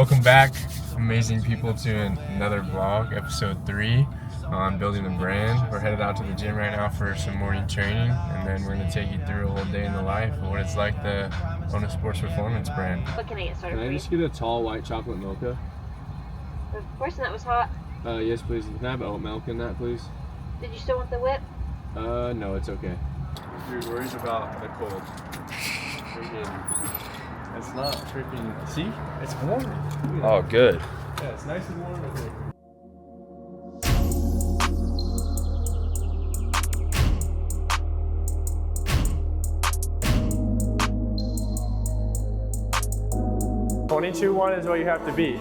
Welcome back, amazing people, to another vlog, episode 3 on building a brand. We're headed out to the gym right now for some morning training, and then we're going to take you through a whole day in the life of what it's like to own a sports performance brand. What can I get started Can I just get a tall white chocolate mocha? The person that was hot. Yes, please. Can I have oat milk in that, please? Did you still want the whip? No, it's okay. You're worried about the cold. It's not freaking, see? It's warm. Oh, good. Yeah, it's nice and warm in here. $22.1 is what you have to beat.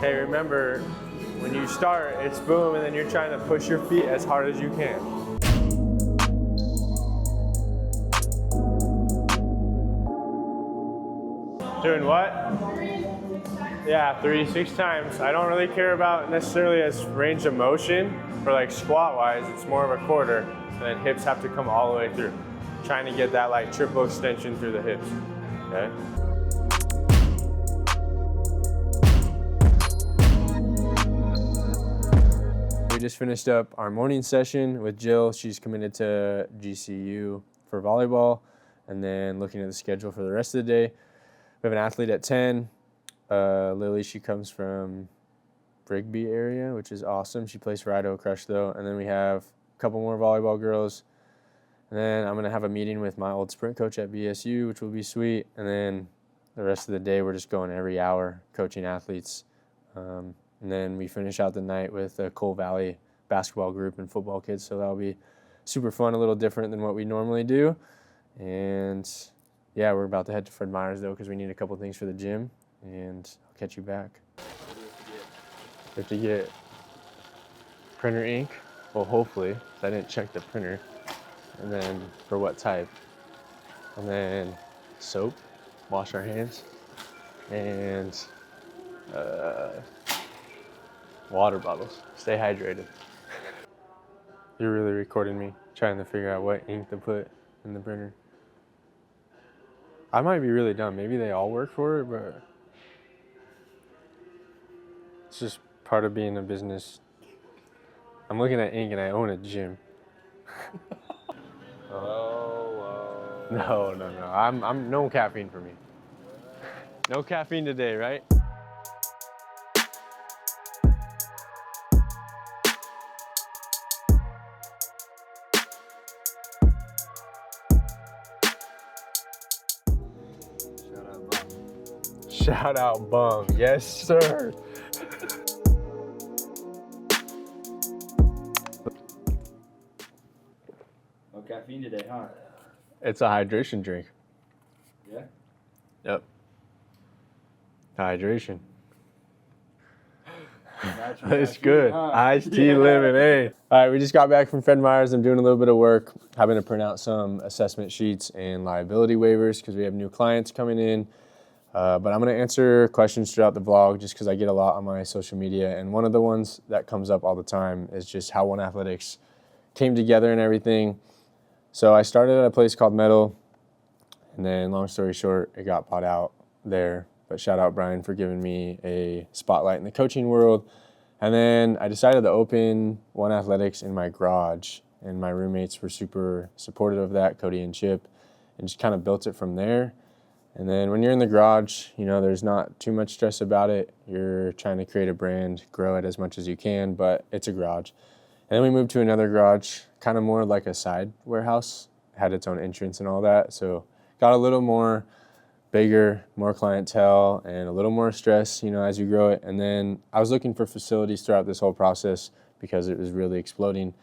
Hey, remember, when you start, it's boom, and then you're trying to push your feet as hard as you can. Doing what? Yeah, 6 times. I don't really care about necessarily as range of motion, for like squat-wise, it's more of a quarter, and then hips have to come all the way through. Trying to get that like triple extension through the hips, okay? We just finished up our morning session with Jill. She's committed to GCU for volleyball, and then looking at the schedule for the rest of the day. We have an athlete at 10. Lily, she comes from Brigby area, which is awesome. She plays for Idaho Crush though. And then we have a couple more volleyball girls. And then I'm gonna have a meeting with my old sprint coach at BSU, which will be sweet. And then the rest of the day, we're just going every hour coaching athletes. And then we finish out the night with the Cole Valley basketball group and football kids. So that'll be super fun, a little different than what we normally do. And yeah, we're about to head to Fred Meyer's though, because we need a couple things for the gym, and I'll catch you back. We have to get printer ink. Well, hopefully, I didn't check the printer. And then for what type? And then soap, wash our hands, and water bottles. Stay hydrated. You're really recording me trying to figure out what ink to put in the printer. I might be really dumb. Maybe they all work for it, but it's just part of being a business. I'm looking at ink and I own a gym. No. I'm no caffeine for me. No caffeine today, right? Shout out Bum. Yes, sir. No caffeine today, huh? It's a hydration drink. Yeah? Yep. Hydration. It's good. Iced tea lemonade. All right, we just got back from Fred Meyer's. I'm doing a little bit of work, having to print out some assessment sheets and liability waivers because we have new clients coming in. But I'm going to answer questions throughout the vlog just because I get a lot on my social media. And one of the ones that comes up all the time is just how One Athletics came together and everything. So I started at a place called Metal, and then long story short, it got bought out there. But shout out Brian for giving me a spotlight in the coaching world. And then I decided to open One Athletics in my garage, and my roommates were super supportive of that, Cody and Chip, and just kind of built it from there. And then when you're in the garage, you know, there's not too much stress about it. You're trying to create a brand, grow it as much as you can, but it's a garage. And then we moved to another garage, kind of more like a side warehouse. It had its own entrance and all that. So got a little more bigger, more clientele, and a little more stress, you know, as you grow it. And then I was looking for facilities throughout this whole process because it was really exploding.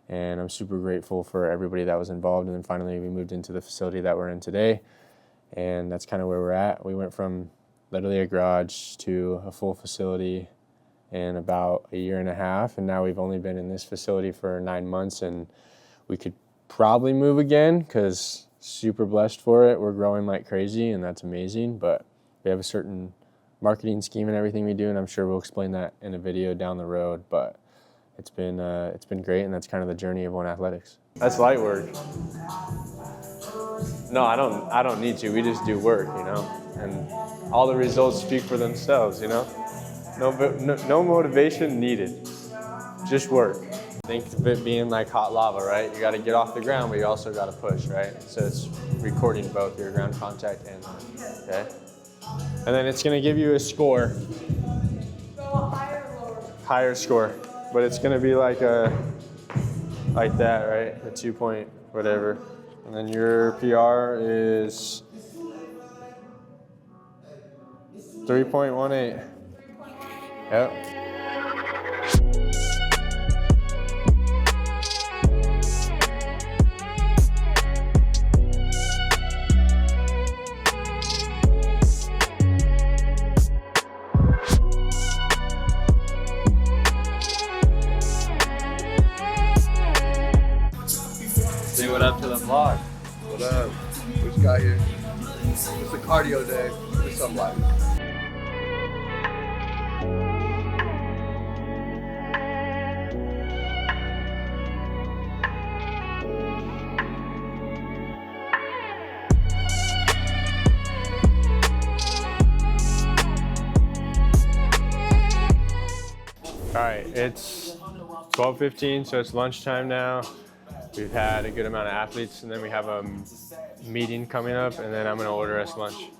And I'm super grateful for everybody that was involved. And then finally we moved into the facility that we're in today. And that's kind of where we're at. We went from literally a garage to a full facility in about a year and a half. And now we've only been in this facility for 9 months, and we could probably move again because super blessed for it. We're growing like crazy, and that's amazing. But we have a certain marketing scheme and everything we do, and I'm sure we'll explain that in a video down the road. But it's been great, and that's kind of the journey of One Athletics. That's light work. No, I don't need to. We just do work, you know, and all the results speak for themselves, you know? No motivation needed, just work. Think of it being like hot lava, right? You gotta get off the ground, but you also gotta push, right? So it's recording both your ground contact and line, okay? And then it's gonna give you a score. Higher score, but it's gonna be like that, right? A 2 point whatever. And then your PR is 3.18. Yep. Say what up to the vlog. What up? We just got here. It's a cardio day. It's some life. All right, it's 12:15, so it's lunchtime now. We've had a good amount of athletes, and then we have a meeting coming up, and then I'm gonna order us lunch.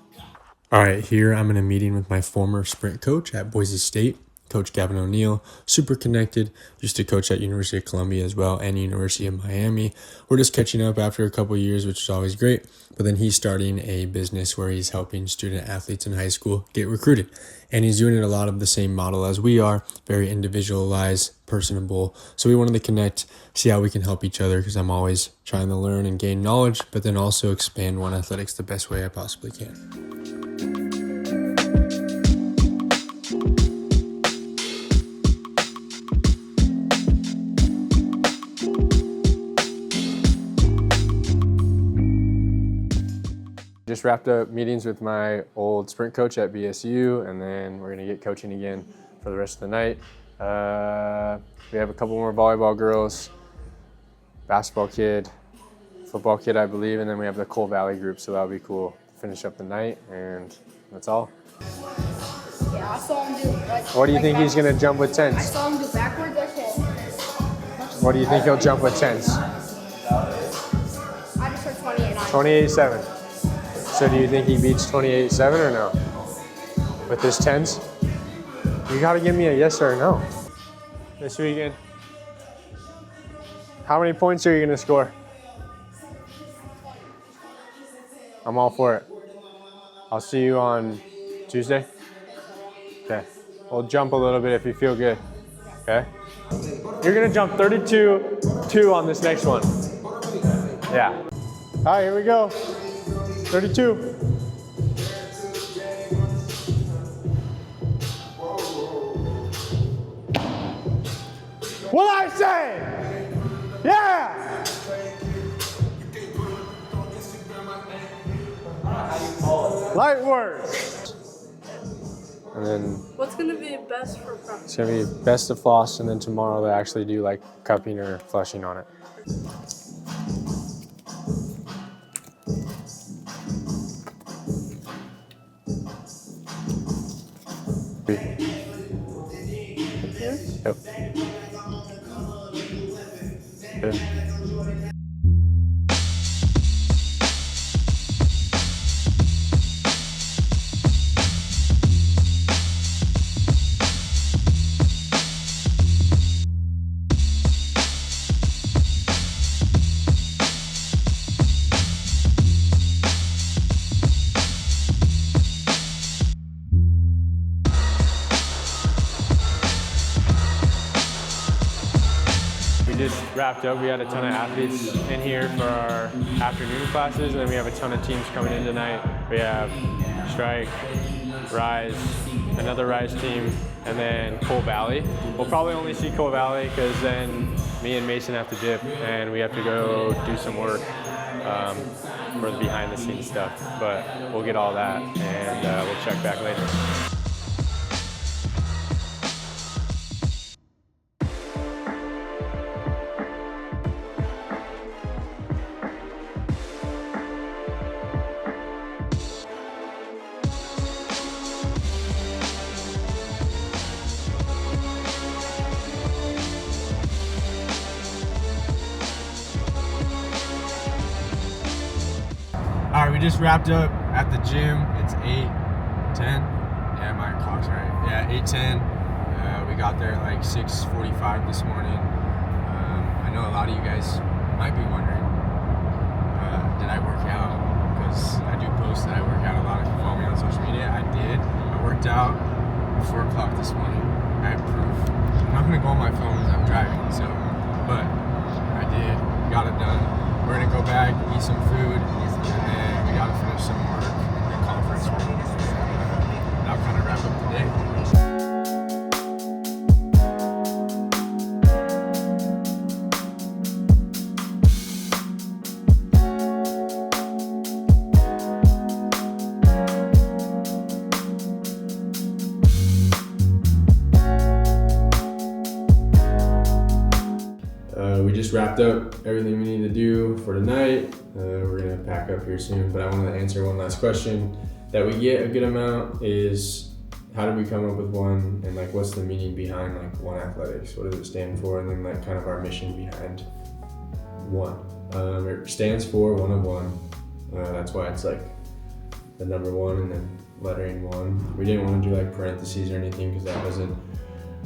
All right, here I'm in a meeting with my former sprint coach at Boise State, Coach Gavin O'Neill, super connected, used to coach at University of Columbia as well and University of Miami. We're just catching up after a couple of years, which is always great. But then he's starting a business where he's helping student athletes in high school get recruited. And he's doing it a lot of the same model as we are, very individualized, personable. So we wanted to connect, see how we can help each other, because I'm always trying to learn and gain knowledge, but then also expand One Athletics the best way I possibly can. Just wrapped up meetings with my old sprint coach at BSU, and then we're gonna get coaching again for the rest of the night. We have a couple more volleyball girls, basketball kid, football kid, I believe, and then we have the Cole Valley group, so that'll be cool. Finish up the night, and that's all. Yeah, I saw him do What do you think he's gonna jump with I 10s? saw him do backwards like this. What do you think he'll jump with 10s? I just heard 28.9. 28.7. So do you think he beats 28.7 or no? With his 10s? You gotta give me a yes or a no. This weekend. How many points are you gonna score? I'm all for it. I'll see you on Tuesday. Okay. We'll jump a little bit if you feel good. Okay? You're gonna jump 32.2 on this next one. Yeah. All right, here we go. 32. What I say? Yeah! Light words. And then What's gonna be best for prep? it's gonna be best of floss, and then tomorrow they actually do like cupping or flushing on it. Yep. Good. We just wrapped up. We had a ton of athletes in here for our afternoon classes, and then we have a ton of teams coming in tonight. We have Strike, Rise, another Rise team, and then Cole Valley. We'll probably only see Cole Valley because then me and Mason have to dip, and we have to go do some work for the behind the scenes stuff. But we'll get all that, and we'll check back later. just wrapped up at the gym. It's 8:10. Yeah, my clock's right. Yeah, 8:10. We got there at like 6:45 this morning. I know a lot of you guys might be wondering, did I work out? Because I do post that I work out a lot. If you follow me on social media, I did. I worked out at 4 o'clock this morning. I have proof. I'm not gonna go on my phone as I'm driving, so, but I did. Got it done. We're gonna go back, eat some food, and then we gotta finish some work in the conference room. That'll kind of wrap up the day. We just wrapped up everything we need to do for tonight. We're gonna pack up here soon, but I wanted to answer one last question that we get a good amount is how did we come up with one, and like what's the meaning behind like One Athletics? What does it stand for? And then like kind of our mission behind one. It stands for one of one. That's why it's like the number one and then lettering one. We didn't want to do like parentheses or anything because that doesn't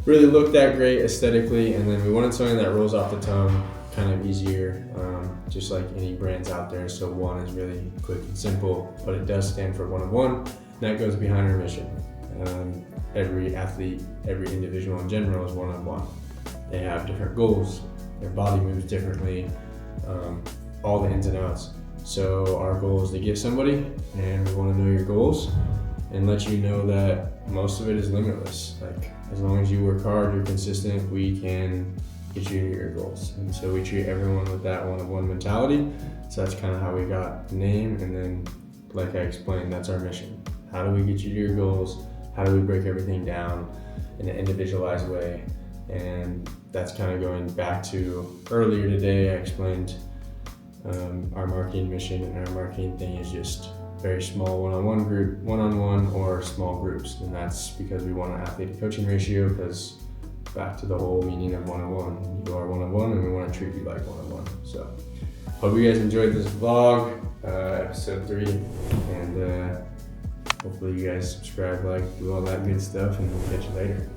really look that great aesthetically, and then we wanted something that rolls off the tongue, kind of easier, just like any brands out there. So one is really quick and simple, but it does stand for one of one, and that goes behind our mission. Every athlete, every individual in general is one of one. They have different goals, their body moves differently, all the ins and outs. So our goal is to get somebody, and we want to know your goals and let you know that most of it is limitless. Like, as long as you work hard, you're consistent, we can get you to your goals. And so we treat everyone with that one-of-one mentality. So that's kind of how we got the name. And then, like I explained, that's our mission. How do we get you to your goals? How do we break everything down in an individualized way? And that's kind of going back to earlier today, I explained our marketing mission, and our marketing thing is just very small one-on-one group, one-on-one or small groups. And that's because we want an athlete to coaching ratio, because back to the whole meaning of one-on-one. You are one-on-one and we want to treat you like one-on-one. So hope you guys enjoyed this vlog, episode 3, and hopefully you guys subscribe, like, do all that good stuff, and we'll catch you later.